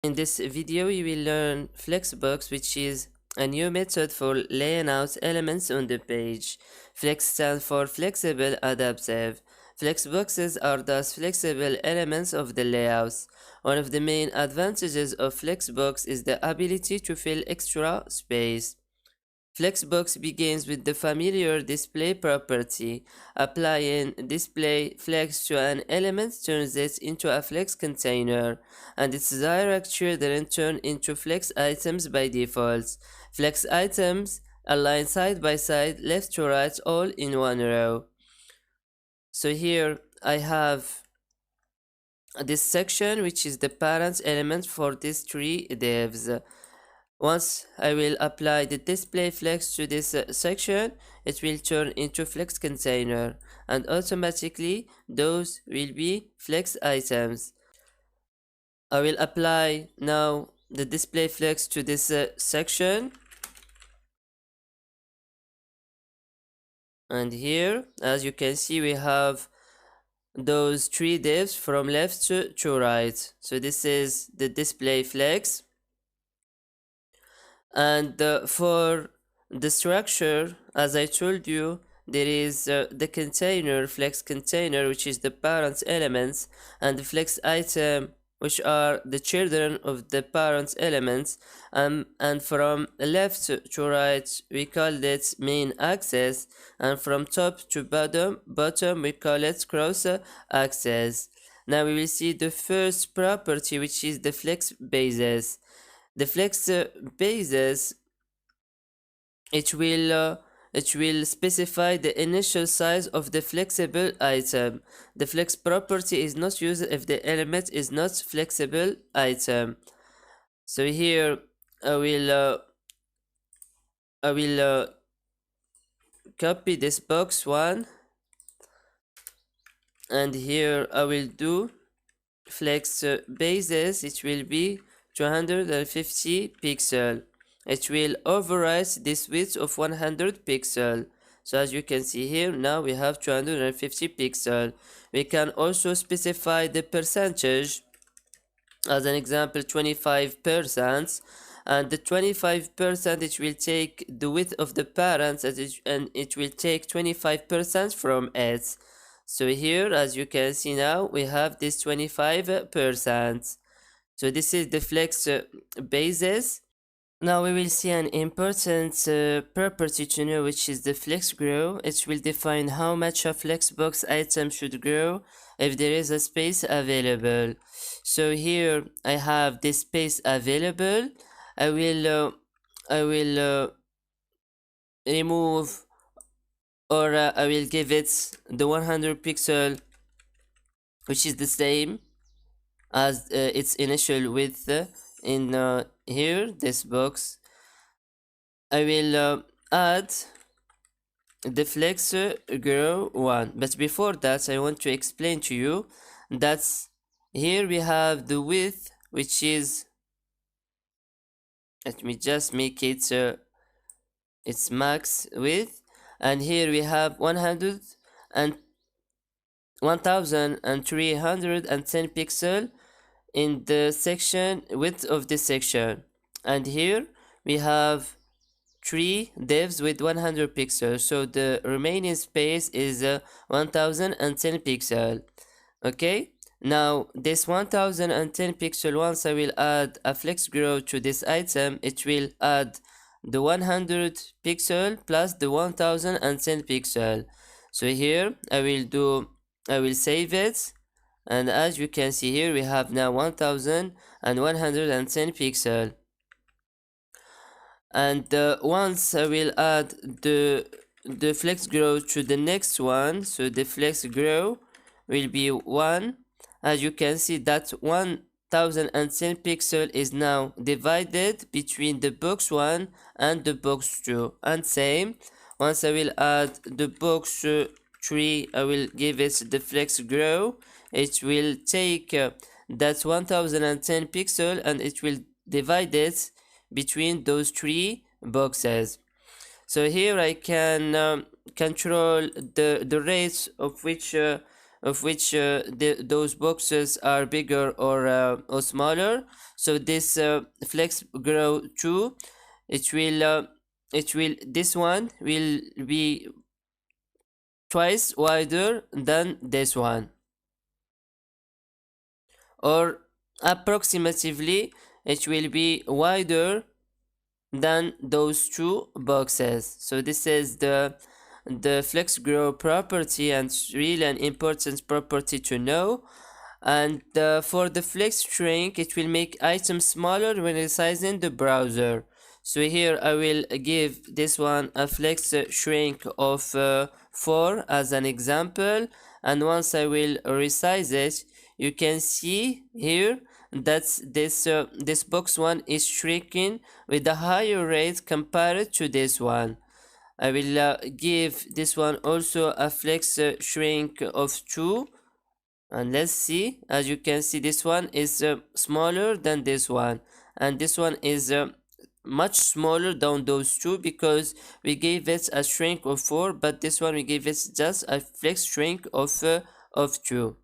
In this video, you will learn Flexbox, which is a new method for laying out elements on the page. Flex stands for Flexible Adaptive. Flexboxes are thus flexible elements of the layouts. One of the main advantages of Flexbox is the ability to fill extra space. Flexbox begins with the familiar display property. Applying display flex to an element turns it into a flex container, and its direct children turn into flex items by default. Flex items align side by side, left to right, all in one row. So here I have this section, which is the parent element for these three divs. Once I will apply the display flex to this section, it will turn into flex container, and automatically those will be flex items. I will apply now the display flex to this section, and here as you can see we have those three divs from left to right. So this is the display flex. And for the structure, as I told you, there is the container, flex container, which is the parent elements, and the flex item, which are the children of the parent elements. And from left to right, we call it main axis, and from top to bottom we call it cross axis. Now we will see the first property, which is the flex basis. The flex basis, it will specify the initial size of the flexible item. The flex property is not used if the element is not flexible item. So here I will copy this box one, and here I will do flex basis. It will be 250 pixel. It will overwrite this width of 100 pixel. So as you can see here, now we have 250 pixel. We can also specify the percentage, as an example 25%, and the 25% it will take the width of the parent, and it will take 25% from it. So here as you can see now we have this 25%. So this is the flex basis. Now we will see an important property to know, which is the flex grow. It will define how much a flexbox item should grow if there is a space available. So here I have this space available. I will remove, or I will give it the 100 pixel, which is the same as its initial width in here, this box. I will add the flex grow one, but before that I want to explain to you that here we have the width, which is, let me just make it its max width, and here we have 100 and 1310 pixel in the section width of this section, and here we have 3 divs with 100 pixels, so the remaining space is 1010 pixel. Okay, now this 1010 pixel, once I will add a flex grow to this item, it will add the 100 pixel plus the 1010 pixel. So here I will save it, and as you can see here we have now 1110 pixel. And once I will add the flex grow to the next one, so the flex grow will be 1. As you can see that 1010 pixel is now divided between the box 1 and the box 2, and same, once I will add the box 3, I will give it the flex grow. It will take that 1010 pixel and it will divide it between those 3 boxes. So here I can control the rate of which of which those boxes are bigger or smaller. So this flex grow 2, this one will be twice wider than this one, or approximately it will be wider than those two boxes. So this is the flex grow property, and it's really an important property to know. And for the flex shrink, it will make items smaller when resizing the browser. So here I will give this one a flex shrink of 4 as an example, and once I will resize it, you can see here that this box one is shrinking with a higher rate compared to this one. I will give this one also a flex shrink of 2, and let's see. As you can see, this one is smaller than this one, and this one is much smaller than those two because we gave it a shrink of 4, but this one we gave it just a flex shrink of 2.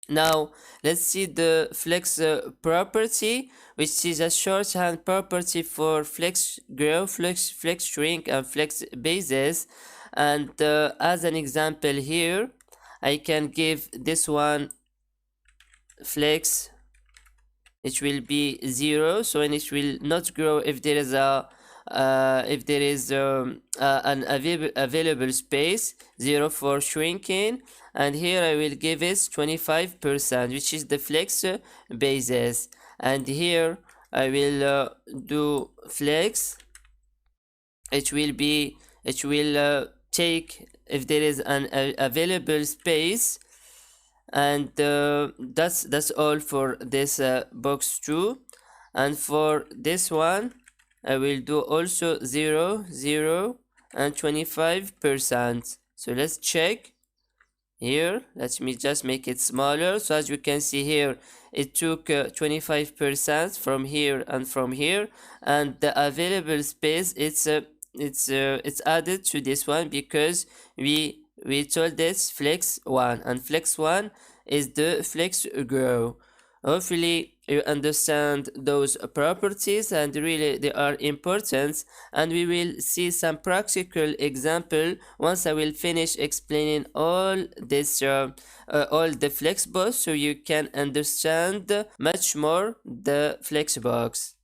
Now let's see the flex property, which is a shorthand property for flex grow, flex shrink, and flex bases. And as an example here, I can give this one flex, it will be 0, so and it will not grow if there is an available space. 0 for shrinking, and here I will give it 25%, which is the flex basis. And here I will do flex, it will take if there is an available space. And that's all for this box 2. And for this one I will do also 0, 0, and 25%. So let's check here. Let me just make it smaller. So as you can see here, it took 25% from here and from here, and the available space it's added to this one because we told this flex 1, and flex 1 is the flex grow. Hopefully you understand those properties, and really they are important, and we will see some practical example once I will finish explaining all the flexbox, so you can understand much more the flexbox.